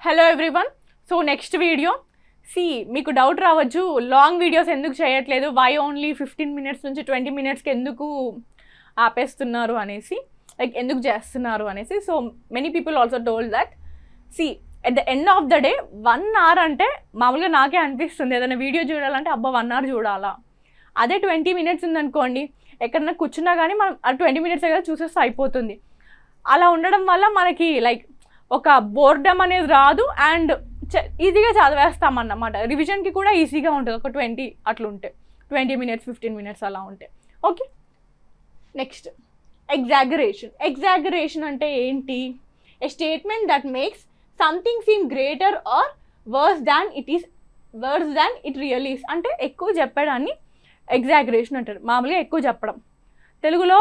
Hello everyone. So next video మీకు doubt రావచ్చు, long videos ఎందుకు చేయట్లేదు, వై ఓన్లీ 15 minutes నుంచి 20 minutesకి ఎందుకు ఆపేస్తున్నారు అనేసి, లైక్ ఎందుకు చేస్తున్నారు అనేసి. So many people also told that at the end of the day 1 hour అంటే మామూలుగా నాకే అనిపిస్తుంది ఏదైనా వీడియో చూడాలంటే అబ్బా 1 hour చూడాలా, అదే 20 minutes ఉందనుకోండి ఎక్కడన్నా కూర్చున్నా కానీ మనం 20 minutes కదా చూసేస్తే అయిపోతుంది. అలా ఉండడం వల్ల మనకి లైక్ ఒక బోర్డమ్ అనేది రాదు అండ్ ఈజీగా చదివేస్తామన్నమాట. రివిజన్కి కూడా ఈజీగా ఉంటుంది ఒక 20 అట్లుంటే, 20 minutes 15 minutes అలా ఉంటే. Okay, next exaggeration. ఎగ్జాగరేషన్ అంటే ఏంటి? A statement that makes something seem greater or worse than it really is. అంటే ఎక్కువ చెప్పడాన్ని ఎగ్జాగరేషన్ అంటారు. మామూలుగా ఎక్కువ చెప్పడం. తెలుగులో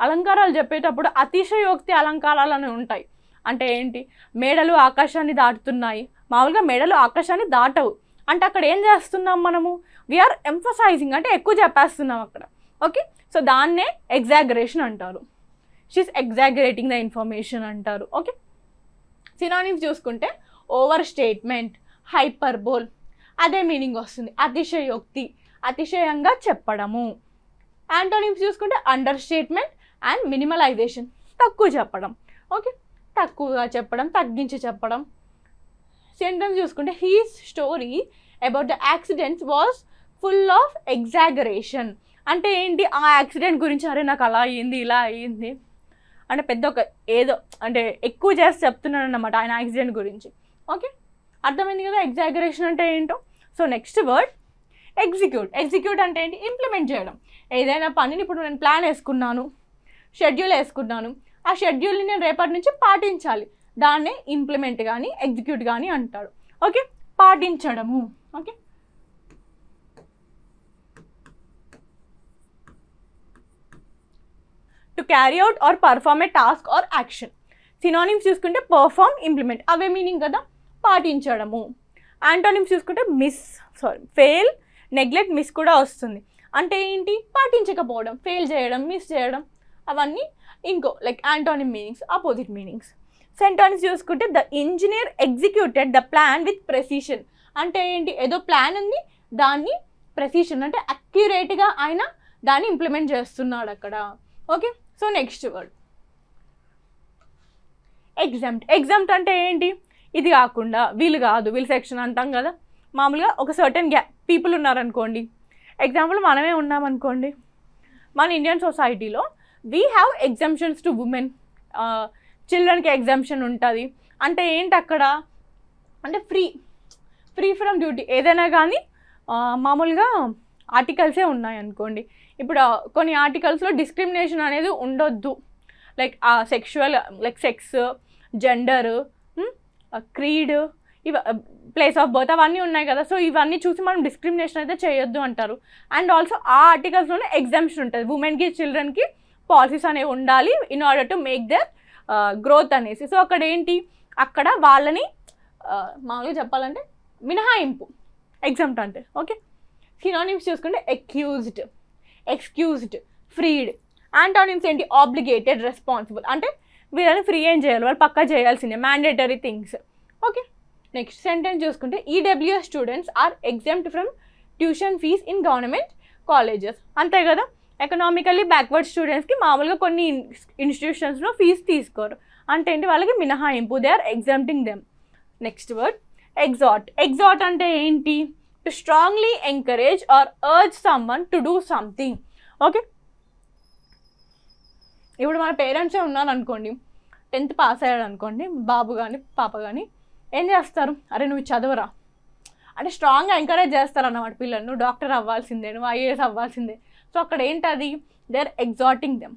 అలంకారాలు చెప్పేటప్పుడు అతిశయోక్తి అలంకారాలు అనేవి ఉంటాయి. అంటే ఏంటి? మేడలు ఆకాశాన్ని దాటుతున్నాయి. మామూలుగా మేడలు ఆకాశాన్ని దాటవు అంటే అక్కడ ఏం చేస్తున్నాం మనము? వీఆర్ ఎంఫసైజింగ్, అంటే ఎక్కువ చెప్పేస్తున్నాం అక్కడ. ఓకే, సో దాన్నే ఎగ్జాగరేషన్ అంటారు. షీఈస్ ఎగ్జాగరేటింగ్ ద ఇన్ఫర్మేషన్ అంటారు. ఓకే, సినానిమ్స్ చూసుకుంటే ఓవర్ స్టేట్మెంట్, హైపర్బోల్ అదే మీనింగ్ వస్తుంది. అతిశయోక్తి, అతిశయంగా చెప్పడము. యాంటోనిమ్స్ చూసుకుంటే అండర్ స్టేట్మెంట్ అండ్ మినిమలైజేషన్, తక్కువ చెప్పడం. ఓకే, తక్కువగా చెప్పడం, తగ్గించి చెప్పడం. సెంటెన్స్ చూసుకుంటే he's story about the accidents was full of exaggeration. అంటే ఏంటి? ఆ యాక్సిడెంట్ గురించి అరే నాకు అలా అయ్యింది, ఇలా అయ్యింది అంటే పెద్ద ఒక ఏదో అంటే ఎక్కువ చేసి చెప్తున్నాను అన్నమాట ఆయన యాక్సిడెంట్ గురించి. ఓకే, అర్థమైంది కదా ఎగ్జాగరేషన్ అంటే ఏంటో. So next word execute. Execute అంటే ఏంటి? ఇంప్లిమెంట్ చేయడం. ఏదైనా పనిని ఇప్పుడు నేను ప్లాన్ వేసుకున్నాను, షెడ్యూల్ వేసుకున్నాను, ఆ షెడ్యూల్ని నేను రేపటి నుంచి పాటించాలి, దాన్నే ఇంప్లిమెంట్ కానీ ఎగ్జిక్యూట్ కానీ అంటాడు. ఓకే, పాటించడము. Okay, to carry out or perform a task or action. Synonyms చూసుకుంటే పర్ఫార్మ్, ఇంప్లిమెంట్ అవే మీనింగ్ కదా, పాటించడము. యాంటోనిమ్స్ చూసుకుంటే ఫెయిల్, నెగ్లెక్ట్, మిస్ కూడా వస్తుంది. అంటే ఏంటి? పాటించకపోవడం, ఫెయిల్ చేయడం, మిస్ చేయడం, అవన్నీ ఇంకో like antonym meanings, opposite meanings. Sentence చూసుకుంటే the engineer executed the plan with precision. అంటే ఏంటి? ఏదో ప్లాన్ ఉంది, దాన్ని ప్రెసిషన్ అంటే అక్యురేట్గా ఆయన దాన్ని ఇంప్లిమెంట్ చేస్తున్నాడు అక్కడ. Okay, so next word exempt. Exempt అంటే ఏంటి? ఇది కాకుండా వీళ్ళు కాదు, వీళ్ళు సెక్షన్ అంటాం కదా. మామూలుగా ఒక సర్టెన్ పీపుల్ ఉన్నారనుకోండి, ఎగ్జాంపుల్ మనమే ఉన్నామనుకోండి. మన ఇండియన్ సొసైటీలో we have exemptions to women, చిల్డ్రన్కి ఎగ్జామ్షన్ ఉంటుంది. అంటే ఏంటి అక్కడ? అంటే ఫ్రీ ఫ్రమ్ డ్యూటీ. ఏదైనా కానీ మామూలుగా ఆర్టికల్సే ఉన్నాయనుకోండి. ఇప్పుడు కొన్ని ఆర్టికల్స్లో డిస్క్రిమినేషన్ అనేది ఉండొద్దు, like sexual, like sex, gender, creed, place of birth అవన్నీ ఉన్నాయి కదా. సో ఇవన్నీ చూసి మనం డిస్క్రిమినేషన్ అయితే చేయొద్దు అంటారు. అండ్ ఆల్సో ఆ ఆర్టికల్స్లోనే ఎగ్జామ్షన్ ఉంటుంది. ఉమెన్కి, చిల్డ్రన్కి పాలసీస్ అనేవి ఉండాలి in order to make their growth అనేసి. సో అక్కడ ఏంటి? అక్కడ వాళ్ళని మామూలుగా చెప్పాలంటే మినహాయింపు ఎగ్జామ్ట్ అంటే. ఓకే, సినానిమ్స్ చూసుకుంటే అక్యూజ్డ్, ఎక్స్క్యూజ్డ్, ఫ్రీడ్. యాంటోనిమ్స్ ఏంటి? Obligated, responsible. అంటే వీళ్ళని ఫ్రీ ఏం చేయాలి, వాళ్ళు పక్కా చేయాల్సిందే, mandatory things. Okay, next sentence చూసుకుంటే EWS students are exempted from tuition fees in government colleges. అంతే కదా, ఎకనామికల్లీ బ్యాక్వర్డ్ స్టూడెంట్స్కి మామూలుగా కొన్ని ఇన్స్టిట్యూషన్స్లో ఫీజు తీసుకోరు. అంటే ఏంటి? వాళ్ళకి మినహాయింపు, they are exempting them. Next word exhort. Exhort అంటే ఏంటి? To strongly encourage or urge someone to do something. Okay, ఇప్పుడు మన పేరెంట్సే ఉన్నారు అనుకోండి, 10th పాస్ అయ్యాడు అనుకోండి బాబు కానీ పాప కానీ, ఏం చేస్తారు? అరే నువ్వు చదవరా అంటే స్ట్రాంగ్గా ఎంకరేజ్ చేస్తారు అన్నమాట పిల్లలు. నువ్వు డాక్టర్ అవ్వాల్సిందే, నువ్వు IAS అవ్వాల్సిందే. సో అక్కడ ఏంటది? They are exhorting them.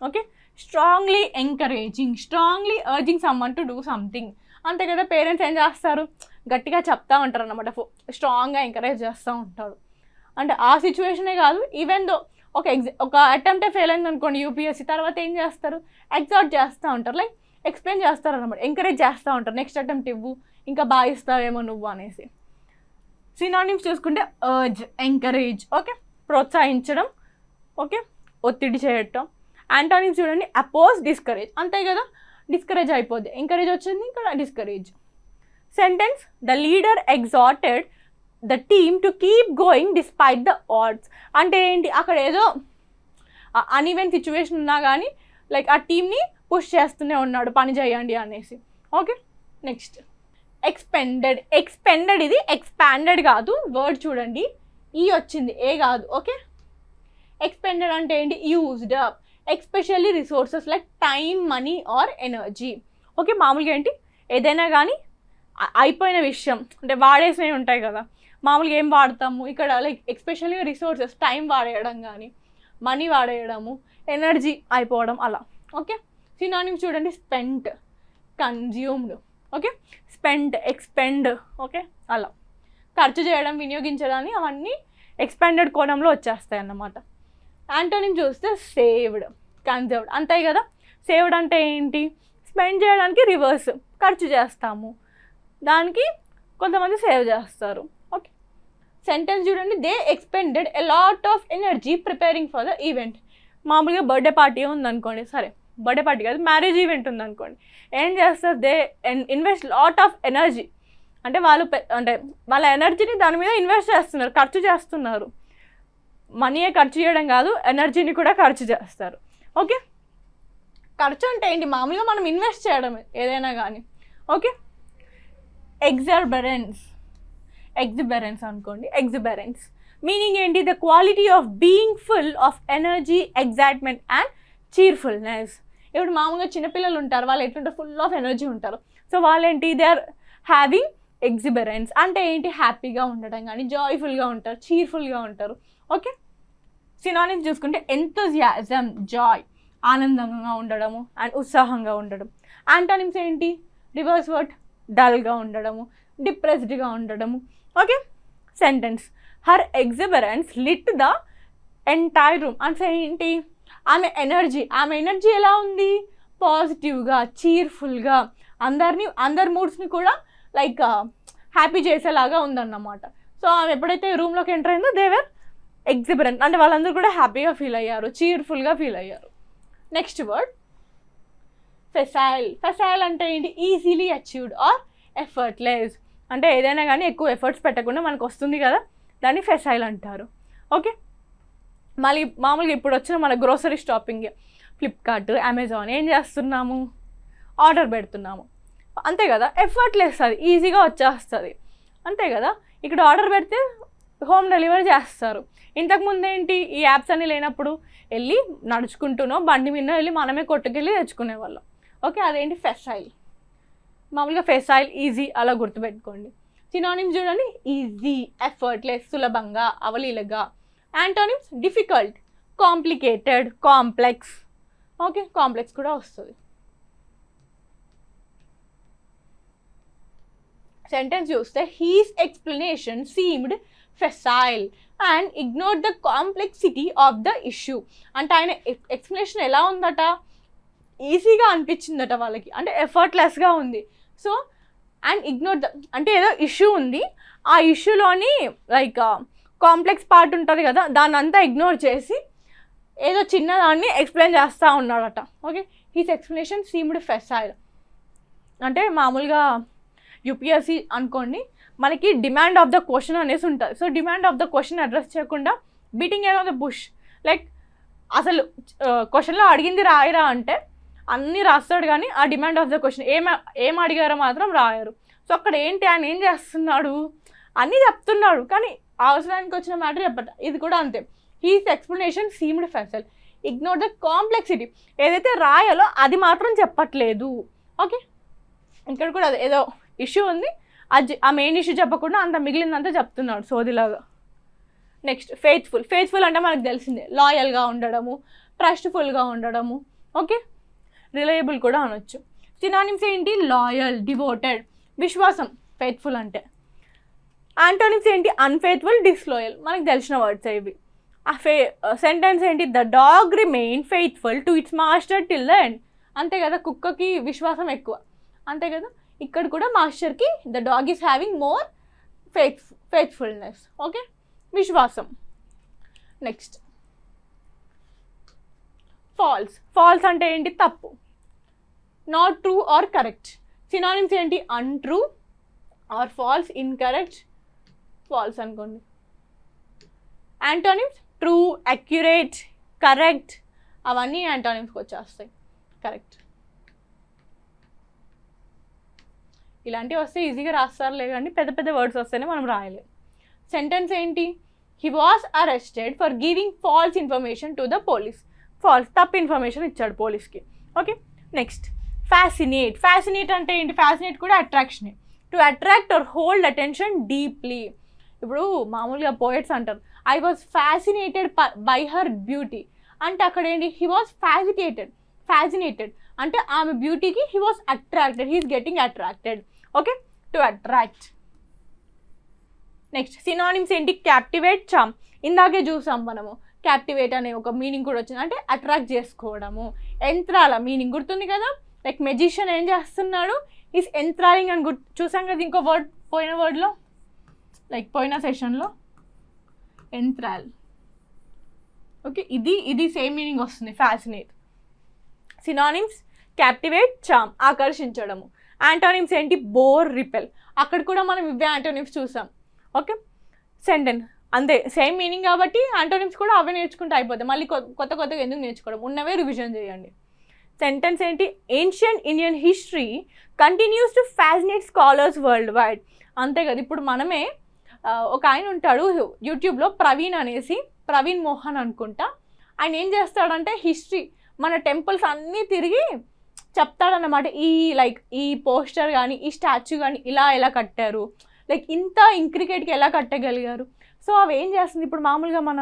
Okay, strongly encouraging, strongly urging someone to do something. అంతే కదా, పేరెంట్స్ ఏం చేస్తారు? గట్టిగా చెప్తా ఉంటారు అన్నమాట, స్ట్రాంగ్గా ఎంకరేజ్ చేస్తూ ఉంటారు. అంటే ఆ సిచ్యువేషనే కాదు, ఈవెన్ దో ఒక అటెంప్టే ఫెయిల్ అయింది అనుకోండి UPSC, తర్వాత ఏం చేస్తారు? ఎగ్జాట్ చేస్తూ ఉంటారు, లైక్ ఎక్స్ప్లెయిన్ చేస్తారు అన్నమాట, ఎంకరేజ్ చేస్తూ ఉంటారు, నెక్స్ట్ అటెంప్ట్ ఇవ్వు, ఇంకా బాగా ఇస్తావేమో నువ్వు అనేసి. సినానిమ్స్ చూసుకుంటే అర్జ్, ఎంకరేజ్, ఓకే, ప్రోత్సహించడం, ఓకే, ఒత్తిడి చేయటం. యాంటోనిమ్స్ చూడండి అపోజ్, డిస్కరేజ్. అంతే కదా, డిస్కరేజ్ అయిపోద్ది, ఎంకరేజ్ వచ్చింది ఇక్కడ discourage. Sentence the leader exhorted the team to keep going despite the odds. అంటే ఏంటి, అక్కడ ఏదో అన్ఈవెన్ సిచ్యువేషన్ ఉన్నా కానీ లైక్ ఆ టీమ్ని పుష్ చేస్తూనే ఉన్నాడు, పని చేయండి అనేసి. Okay, next expended. ఎక్స్పెండెడ్ ఇది ఎక్స్పాండెడ్ కాదు, వర్డ్ చూడండి, ఈ వచ్చింది, ఏ కాదు. ఓకే, ఎక్స్పెండెడ్ అంటే ఏంటి, used up especially resources like time, money are energy. Okay, మామూలుగా ఏంటి, ఏదైనా కానీ అయిపోయిన విషయం అంటే వాడేసినవి ఉంటాయి కదా, మామూలుగా ఏం వాడతాము ఇక్కడ, లైక్ ఎస్పెషల్లీ రిసోర్సెస్, టైం వాడేయడం కానీ, మనీ వాడేయడము, ఎనర్జీ అయిపోవడం అలా. ఓకే, సినానిమ్స్ చూడండి, spent, consumed. Okay, spent, expend. Okay, అలా ఖర్చు చేయడం, వినియోగించడాన్ని, అవన్నీ ఎక్స్పెండెడ్ కోణంలో వచ్చేస్తాయి అన్నమాట. యాంటోనిమ్ చూస్తే సేవ్డ్, కన్జర్వ్డ్, అంతే కదా. సేవ్డ్ అంటే ఏంటి, స్పెండ్ చేయడానికి రివర్స్, ఖర్చు చేస్తాము, దానికి కొంతమంది సేవ్ చేస్తారు. ఓకే, సెంటెన్స్ చూడండి, they expended a lot of energy preparing for the event. మామూలుగా బర్త్డే పార్టీ ఉందనుకోండి, సరే బర్త్డే పార్టీ కాదు, మ్యారేజ్ ఈవెంట్ ఉందనుకోండి, ఏం చేస్తారు, they invest lot of energy. అంటే అంటే వాళ్ళ ఎనర్జీని దాని మీద ఇన్వెస్ట్ చేస్తున్నారు, ఖర్చు చేస్తున్నారు. మనీయే ఖర్చు చేయడం కాదు, ఎనర్జీని కూడా ఖర్చు చేస్తారు. ఓకే, ఖర్చు అంటే ఏంటి, మామూలుగా మనం ఇన్వెస్ట్ చేయడం ఏదైనా కానీ. ఓకే, ఎగ్జర్బరెన్స్ అనుకోండి, ఎగ్జిబరెన్స్ మీనింగ్ ఏంటి, the quality of being full of energy, excitement and cheerfulness. ఇప్పుడు మామూలుగా చిన్నపిల్లలు ఉంటారు, వాళ్ళు ఎట్లుంటారు, ఫుల్ ఆఫ్ ఎనర్జీ ఉంటారు. సో వాళ్ళేంటి, దే ఆర్ హ్యావింగ్ ఎగ్జిబరెన్స్. అంటే ఏంటి, హ్యాపీగా ఉండడం కానీ, జాయ్ఫుల్గా ఉంటారు, చీర్ఫుల్గా ఉంటారు. ఓకే, సినానిమ్స్ చూసుకుంటే ఎంతూజియాజం, జాయ్, ఆనందంగా ఉండడము అండ్ ఉత్సాహంగా ఉండడం. యాంటోనిమ్స్ ఏంటి, రివర్స్ వర్డ్, డల్గా ఉండడము, డిప్రెస్డ్గా ఉండడము. Okay, sentence her exuberance lit the entire room. అంటే ఏంటి, ఆమె ఎనర్జీ ఎలా ఉంది, పాజిటివ్గా, చీర్ఫుల్గా, అందరి మూడ్స్ని కూడా లైక్ హ్యాపీ చేసేలాగా ఉందన్నమాట. సో ఆమె ఎప్పుడైతే రూమ్లోకి ఎంటర్ అయిందో దేవర్ ఎగ్జిబరెంట్, అంటే వాళ్ళందరూ కూడా హ్యాపీగా ఫీల్ అయ్యారు, చీర్ఫుల్గా ఫీల్ అయ్యారు. Next word facile. ఫెసైల్ అంటే ఏంటి, ఈజీలీ అచీవ్డ్ ఆర్ ఎఫర్ట్లెస్. అంటే ఏదైనా కానీ ఎక్కువ ఎఫర్ట్స్ పెట్టకుండా మనకు వస్తుంది కదా, దాన్ని ఫెసైల్ అంటారు. ఓకే, మళ్ళీ మామూలుగా ఇప్పుడు వచ్చిన మన గ్రోసరీ షాపింగ్, ఫ్లిప్కార్ట్, అమెజాన్, ఏం చేస్తున్నాము, ఆర్డర్ పెడుతున్నాము, అంతే కదా, ఎఫర్ట్లెస్, అది ఈజీగా వచ్చేస్తుంది, అంతే కదా. ఇక్కడ ఆర్డర్ పెడితే హోమ్ డెలివరీ చేస్తారు. ఇంతకుముందు ఏంటి, ఈ యాప్స్ అన్నీ లేనప్పుడు వెళ్ళి నడుచుకుంటూనో బండి మీద వెళ్ళి మనమే కొట్టుకెళ్ళి తెచ్చుకునేవాళ్ళం. ఓకే, అదేంటి, ఫెసైల్. మామూలుగా ఫెసైల్, ఈజీ, అలా గుర్తుపెట్టుకోండి. సినానిమ్స్ చూడండి, ఈజీ, ఎఫర్ట్లెస్, సులభంగా, అవలీలగా. Antonyms difficult, complicated, complex. Okay, complex కూడా వస్తుంది. సెంటెన్స్ చూస్తే his explanation seemed facile and ignored the complexity of the issue. అంటే ఆయన ఎక్స్ప్లెనేషన్ ఎలా ఉందట, ఈజీగా అనిపించిందట వాళ్ళకి, అంటే ఎఫర్ట్లెస్గా ఉంది. సో అండ్ ఇగ్నోర్ ద, అంటే ఏదో ఇష్యూ ఉంది, ఆ ఇష్యూలోని లైక్ కాంప్లెక్స్ పార్ట్ ఉంటుంది కదా, దాన్ని అంతా ఇగ్నోర్ చేసి ఏదో చిన్నదాన్ని ఎక్స్ప్లెయిన్ చేస్తూ ఉన్నాడట. Okay, his explanation seemed facile. అంటే మామూలుగా యూపీఎస్సీ అనుకోండి, మనకి డిమాండ్ ఆఫ్ ద క్వశ్చన్ అనేసి ఉంటుంది. So demand of the question address చేయకుండా beating around the bush, like అసలు క్వశ్చన్లో అడిగింది రాయరా అంటే అన్నీ రాస్తాడు, కానీ ఆ డిమాండ్ ఆఫ్ ద క్వశ్చన్ ఏం అడిగారో మాత్రం రాయరు. సో అక్కడ ఏంటి, ఆయన ఏం చేస్తున్నాడు, అన్నీ చెప్తున్నాడు, కానీ అవసరానికి వచ్చిన మ్యాటర్ చెప్పట. ఇది కూడా అంతే, his explanation seemed facile, ignore the complexity, ఏదైతే రాయాలో అది మాత్రం చెప్పట్లేదు. ఓకే, ఇక్కడ కూడా అదే, ఏదో ఇష్యూ ఉంది, అది ఆ మెయిన్ ఇష్యూ చెప్పకుండా అంత మిగిలిందంతా చెప్తున్నాడు సోదిలాగా. Next faithful. ఫెయిత్ఫుల్ అంటే మనకు తెలిసిందే, లాయల్గా ఉండడము, ట్రస్ట్ఫుల్గా ఉండడము. ఓకే, రిలయబుల్ కూడా అనొచ్చు. సినానిమ్స్ ఏంటి, లాయల్, డివోటెడ్, విశ్వాసం, ఫెయిత్ఫుల్ అంటే. యాంటోనిమ్స్ ఏంటి, అన్ఫెయిత్ఫుల్, డిస్లాయల్, మనకు తెలిసిన వర్డ్స్ ఇవి. ఆ సెంటెన్స్ ఏంటి, the dog remain faithful to it's master till the end. అంతే కదా, కుక్కకి విశ్వాసం ఎక్కువ, అంతే కదా. ఇక్కడ కూడా మాస్టర్కి the dog is having more faithfulness. Okay, విశ్వాసం. Next false. ఫాల్స్ అంటే ఏంటి, తప్పు, not true or correct. Synonyms ఏంటి, untrue, or false, incorrect, false అనుకోండి. యాంటోనిమ్స్ ట్రూ, అక్యురేట్, కరెక్ట్, అవన్నీ యాంటోనిమ్స్కి వచ్చేస్తాయి. కరెక్ట్ ఇలాంటివి వస్తే ఈజీగా రాస్తారులే, కానీ పెద్ద పెద్ద వర్డ్స్ వస్తేనే మనం రాయలేం. సెంటెన్స్ ఏంటి? He was arrested for giving false information to the police. False, తప్పు ఇన్ఫర్మేషన్ ఇచ్చాడు పోలీస్కి. Okay, next fascinate. ఫ్యాసినేట్ అంటే ఏంటి? ఫ్యాసినేట్ కూడా అట్రాక్షనే. To attract or hold attention deeply. ఇప్పుడు మామూలుగా పోయట్స్ అంటారు I was fascinated by her beauty అంటే అక్కడ ఏంటి? హీ వాజ్ ఫ్యాసినేటెడ్ అంటే ఆమె బ్యూటీకి he was attracted, he is getting attracted. Okay, to attract. Next synonyms ఏంటి? Captivate, charm. ఇందాకే చూసాం మనము, క్యాప్టివేట్ అనే ఒక మీనింగ్ కూడా వచ్చింది, అంటే అట్రాక్ట్ చేసుకోవడము. ఎంత్రాల మీనింగ్ గుర్తుంది కదా, లైక్ మెజిషియన్ ఏం చేస్తున్నాడు? ఈస్ ఎంత్రాలింగ్ అని చూసాం కదా ఇంకో వర్డ్ పోయిన వర్డ్లో, లైక్ పోయిన సెషన్లో ఎంత్రాల్. ఓకే, ఇది సేమ్ మీనింగ్ వస్తుంది ఫ్యాసినేట్. సినానిమ్స్ క్యాప్టివేట్, చామ్, ఆకర్షించడము. యాంటోనిమ్స్ ఏంటి? Bore, repel. అక్కడ కూడా మనం ఇవే యాంటోనిమ్స్ చూసాం. ఓకే, సెంటెన్స్ అంతే సేమ్ మీనింగ్ కాబట్టి యాంటోనిమ్స్ కూడా అవే నేర్చుకుంటే అయిపోతాయి. మళ్ళీ కొత్తగా ఎందుకు నేర్చుకోవడం, ఉన్నవే రివిజన్ చేయండి. సెంటెన్స్ ఏంటి? Ancient Indian history continues to fascinate scholars world wide. అంతే కదా, ఇప్పుడు మనమే ఒక ఆయన ఉంటాడు యూట్యూబ్లో, ప్రవీణ్ మోహన్ అనుకుంటా. ఆయన ఏం చేస్తాడంటే హిస్టరీ మన టెంపుల్స్ అన్నీ తిరిగి చెప్తాడన్నమాట. ఈ పోస్టర్ కానీ ఈ స్టాచ్యూ కానీ ఇలా కట్టారు, లైక్ ఇంత ఇంక్రికేట్కి ఎలా కట్టగలిగారు. సో అవి ఏం చేస్తుంది, ఇప్పుడు మామూలుగా మన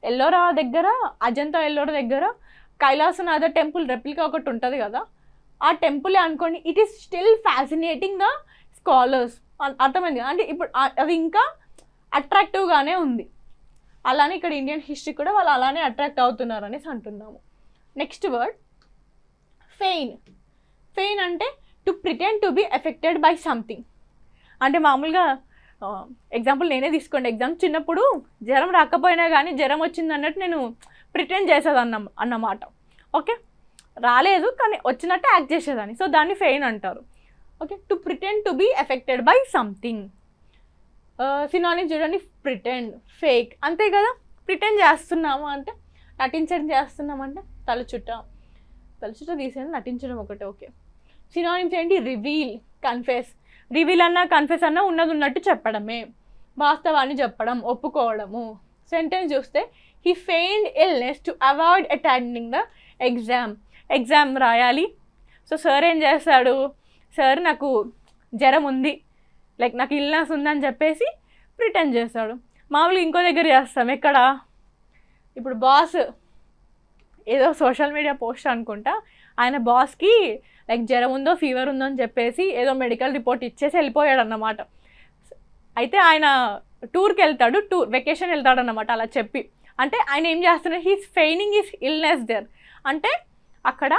ఎల్లోరా దగ్గర, అజంతా ఎల్లోరా దగ్గర కైలాసనాథ టెంపుల్ రెప్లికా ఒకటి ఉంటుంది కదా, ఆ టెంపులే అనుకోండి. It is still fascinating the scholars. అర్థమైంది, అంటే ఇప్పుడు అది ఇంకా అట్రాక్టివ్గానే ఉంది. అలానే ఇక్కడ ఇండియన్ హిస్టరీ కూడా వాళ్ళు అలానే అట్రాక్ట్ అవుతున్నారు అనేసి అంటున్నాము. Next word pain. ఫెయిన్ అంటే to pretend to be affected by something. అంటే మామూలుగా ఎగ్జాంపుల్ నేనే తీసుకోండి. చిన్నప్పుడు జ్వరం రాకపోయినా కానీ జ్వరం వచ్చింది అన్నట్టు నేను ప్రిటెండ్ చేసేదాన్ని అన్నమాట. ఓకే, రాలేదు కానీ వచ్చినట్టు యాక్ట్ చేసేదాన్ని. సో దాన్ని ఫెయిన్ అంటారు. Okay, to pretend to be affected by something. Synonyms చూడండి, ప్రిటెండ్, ఫేక్. అంతే కదా, ప్రిటెండ్ చేస్తున్నాము అంటే నటించడం చేస్తున్నామంటే తలచుట్ట తీసేది నటించడం ఒకటే. ఓకే, సినానిమ్స్ ఏంటి? Reveal, confess. రివీల్ అన్నా కన్ఫెస్ అన్నా ఉన్నది ఉన్నట్టు చెప్పడమే, వాస్తవాన్ని చెప్పడం, ఒప్పుకోవడము. సెంటెన్స్ చూస్తే he feigned illness to avoid attending the exam రాయాలి. సో సార్ ఏం చేస్తాడు? సార్ నాకు జ్వరం ఉంది, లైక్ నాకు ఇల్నెస్ ఉందని చెప్పేసి ప్రిటెండ్ చేస్తాడు. మామూలుగా ఇంకో దగ్గర చేస్తాం, ఎక్కడ? ఇప్పుడు బాస్ ఏదో సోషల్ మీడియా పోస్ట్ అనుకుంటా, ఆయన బాస్కి లైక్ జ్వరం ఉందో ఫీవర్ ఉందో అని చెప్పేసి ఏదో మెడికల్ రిపోర్ట్ ఇచ్చేసి వెళ్ళిపోయాడు అన్నమాట. అయితే ఆయన వెకేషన్ వెళ్తాడు అన్నమాట అలా చెప్పి. అంటే ఆయన ఏం చేస్తున్నాడు? He's feigning his illness there. అంటే అక్కడ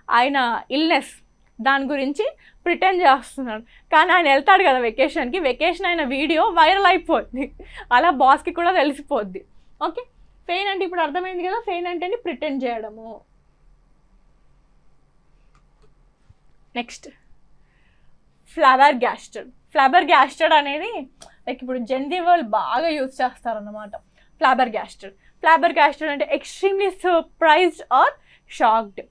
ఆయన ఇల్నెస్ దాని గురించి ప్రిటెండ్ చేస్తున్నాడు. కానీ ఆయన వెళ్తాడు కదా వెకేషన్కి, వెకేషన్ అయిన వీడియో వైరల్ అయిపోద్ది, అలా బాస్కి కూడా తెలిసిపోద్ది. ఓకే, ఫెయిన్ అంటే ఇప్పుడు అర్థమైంది కదా, ఫెయిన్ అంటే ప్రిటెండ్ చేయడము. నెక్స్ట్ ఫ్లాబర్గాస్టెడ్ అనేది లైక్ ఇప్పుడు జెన్జీ వాళ్ళు బాగా యూజ్ చేస్తారన్నమాట. ఫ్లాబర్గాస్టెడ్ అంటే ఎక్స్ట్రీమ్లీ సర్ప్రైజ్డ్ ఆర్ షాక్డ్.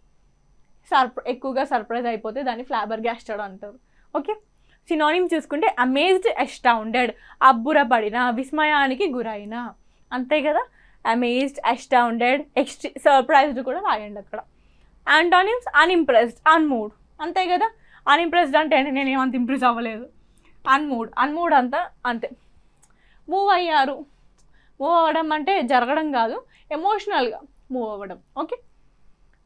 ఎక్కువగా సర్ప్రైజ్ అయిపోతే దాన్ని ఫ్లాబర్గాస్టెడ్ అంటారు. ఓకే, సినానిమ్ చూసుకుంటే అమేజ్డ్, అస్టౌండెడ్, అబ్బురపడిన, విస్మయానికి గురైన. అంతే కదా, అమేజ్డ్, అస్టౌండెడ్, సర్ప్రైజ్డ్ కూడా రాయండి అక్కడ. Antonyms unimpressed, unmoved. అంతే కదా, అన్ఇంప్రెస్డ్ అంటే నేను ఏమంత ఇంప్రెస్ అవ్వలేదు. అన్మూడ్ అంతే. మూవ్ అవ్వడం అంటే జరగడం కాదు, ఎమోషనల్గా మూవ్ అవ్వడం. ఓకే,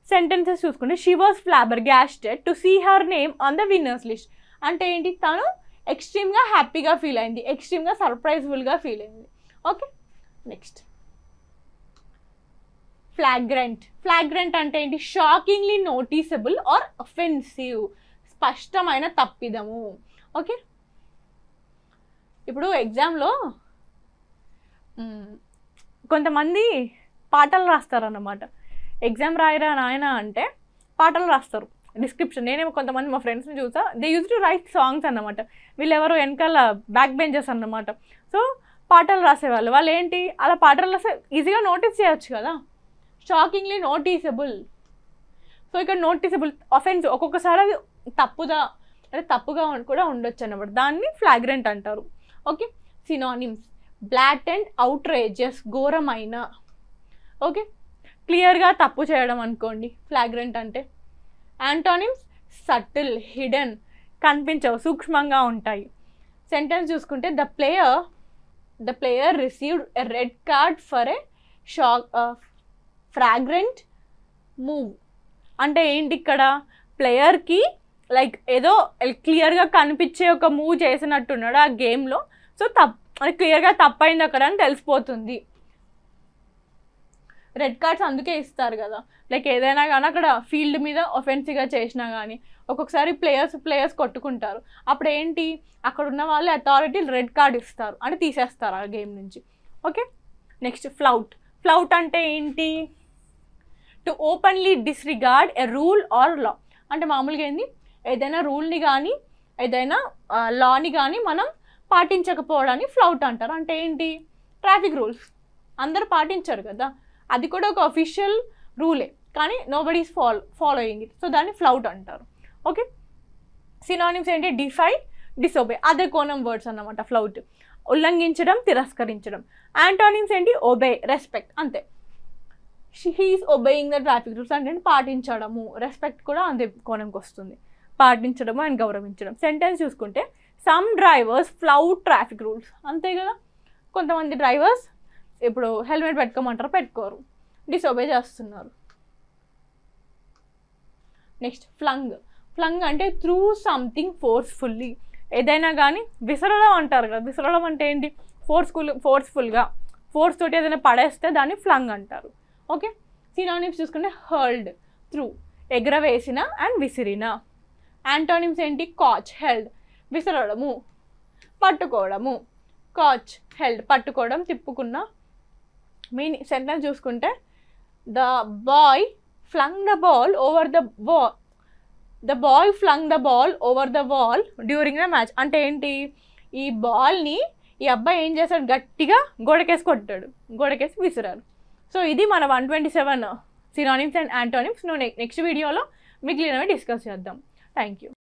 సెంటెన్సెస్ చూసుకుంటే she was flabbergasted to see her name on the winners list. అంటే ఏంటి? తను ఎక్స్ట్రీమ్గా హ్యాపీగా ఫీల్ అయింది, ఎక్స్ట్రీమ్గా సర్ప్రైజ్ఫుల్గా ఫీల్ అయింది. ఓకే, నెక్స్ట్ ఫ్లాగ్రెంట్ అంటే ఏంటి? షాకింగ్లీ నోటీసబుల్ ఆర్ అఫెన్సివ్, స్పష్టమైన తప్పిదము. ఓకే, ఇప్పుడు ఎగ్జామ్లో కొంతమంది పాటలు రాస్తారన్నమాట. ఎగ్జామ్ రాయరా నాయన అంటే పాటలు రాస్తారు. డిస్క్రిప్షన్. నేనేమో కొంతమంది మా ఫ్రెండ్స్ని చూసా, they use to right songs అన్నమాట. వీళ్ళు ఎవరు వెనకాల బ్యాక్ బెంచర్స్ అన్నమాట. సో పాటలు రాసేవాళ్ళు. వాళ్ళు ఏంటి అలా పాటలు రాసే ఈజీగా నోటీస్ చేయొచ్చు కదా, షాకింగ్లీ నోటీసబుల్. సో ఇక్కడ నోటీసబుల్ అఫెన్స్, ఒక్కొక్కసారి అది తప్పుగా కూడా ఉండొచ్చు అన్నమాట. దాన్ని ఫ్లాగ్రెంట్ అంటారు. ఓకే, సినానిమ్స్ బ్లాటెంట్, అవుట్రేజెస్, ఘోరమైన. ఓకే, క్లియర్గా తప్పు చేయడం అనుకోండి ఫ్లాగ్రెంట్ అంటే. యాంటోనిమ్స్ సటిల్, హిడెన్, కనిపించవు, సూక్ష్మంగా ఉంటాయి. సెంటెన్స్ చూసుకుంటే the player received a red card for a flagrant move. అంటే ఏంటి ఇక్కడ ప్లేయర్కి లైక్ ఏదో క్లియర్గా కనిపించే ఒక మూవ్ చేసినట్టున్నాడు ఆ గేమ్లో. సో అది క్లియర్గా తప్పైంది అక్కడ అని తెలిసిపోతుంది. రెడ్ కార్డ్స్ అందుకే ఇస్తారు కదా, లైక్ ఏదైనా కానీ అక్కడ ఫీల్డ్ మీద ఒఫెన్సివ్గా చేసినా కానీ ఒక్కొక్కసారి ప్లేయర్స్ కొట్టుకుంటారు. అప్పుడు ఏంటి అక్కడ ఉన్న వాళ్ళు అథారిటీ రెడ్ కార్డ్ ఇస్తారు, అంటే తీసేస్తారు ఆ గేమ్ నుంచి. ఓకే, నెక్స్ట్ ఫ్లౌట్ అంటే ఏంటి? To openly disregard a rule or law. అంటే మామూలుగా ఏంది, ఏదైనా రూల్ని కానీ ఏదైనా లాని కానీ మనం పాటించకపోవడాన్ని ఫ్లౌట్ అంటారు. అంటే ఏంటి, ట్రాఫిక్ రూల్స్ అందరూ పాటించారు కదా, అది కూడా ఒక అఫీషియల్ రూలే కానీ nobody is following it, so దాన్ని ఫ్లౌట్ అంటారు. ఓకే, సినానిమ్స్ ఏంటి? డిఫై, డిసోబే, అదే కోణం వర్డ్స్ అన్నమాట. ఫ్లౌట్ ఉల్లంఘించడం, తిరస్కరించడం. యాంటోనిమ్స్ ఏంటి? ఒబే, రెస్పెక్ట్, అంతే. He is obeying the traffic rules అంటే పాటించడము. రెస్పెక్ట్ కూడా అంతే కోణంకి వస్తుంది, పాటించడము అండ్ గౌరవించడం. సెంటెన్స్ చూసుకుంటే some drivers flout traffic rules, అంతే కదా. కొంతమంది డ్రైవర్స్ ఇప్పుడు హెల్మెట్ పెట్టుకోమంటారు, పెట్టుకోరు, డిసోబే చేస్తున్నారు. నెక్స్ట్ ఫ్లంగ్ అంటే త్రూ సంథింగ్ ఫోర్స్ఫుల్లీ, ఏదైనా కానీ విసరడం అంటారు కదా. విసరడం అంటే ఏంటి? ఫోర్స్ఫుల్గా ఫోర్స్ తోటి ఏదైనా పడేస్తే దాన్ని ఫ్లంగ్ అంటారు. ఓకే, సినానిమ్స్ చూసుకుంటే హర్ల్డ్, త్రూ, ఎగరవేసిన అండ్ విసిరిన. యాంటోనిమ్స్ ఏంటి? కాచ్, హెల్డ్, విసరడము, పట్టుకోవడము. కాచ్, హెల్డ్, పట్టుకోవడం, తిప్పుకున్న. మీనింగ్ సెంటెన్స్ చూసుకుంటే the boy flung the ball over the wall during the match. అంటే ఏంటి, ఈ బాల్ని ఈ అబ్బాయి ఏం చేశాడు, గట్టిగా గోడకేసి కొట్టాడు, గోడకేసి విసిరారు. సో ఇది మన 127 సినానిమ్స్ అండ్ యాంటోనిమ్స్. నెక్స్ట్ వీడియోలో మిగిలినవి డిస్కస్ చేద్దాం. Thank you.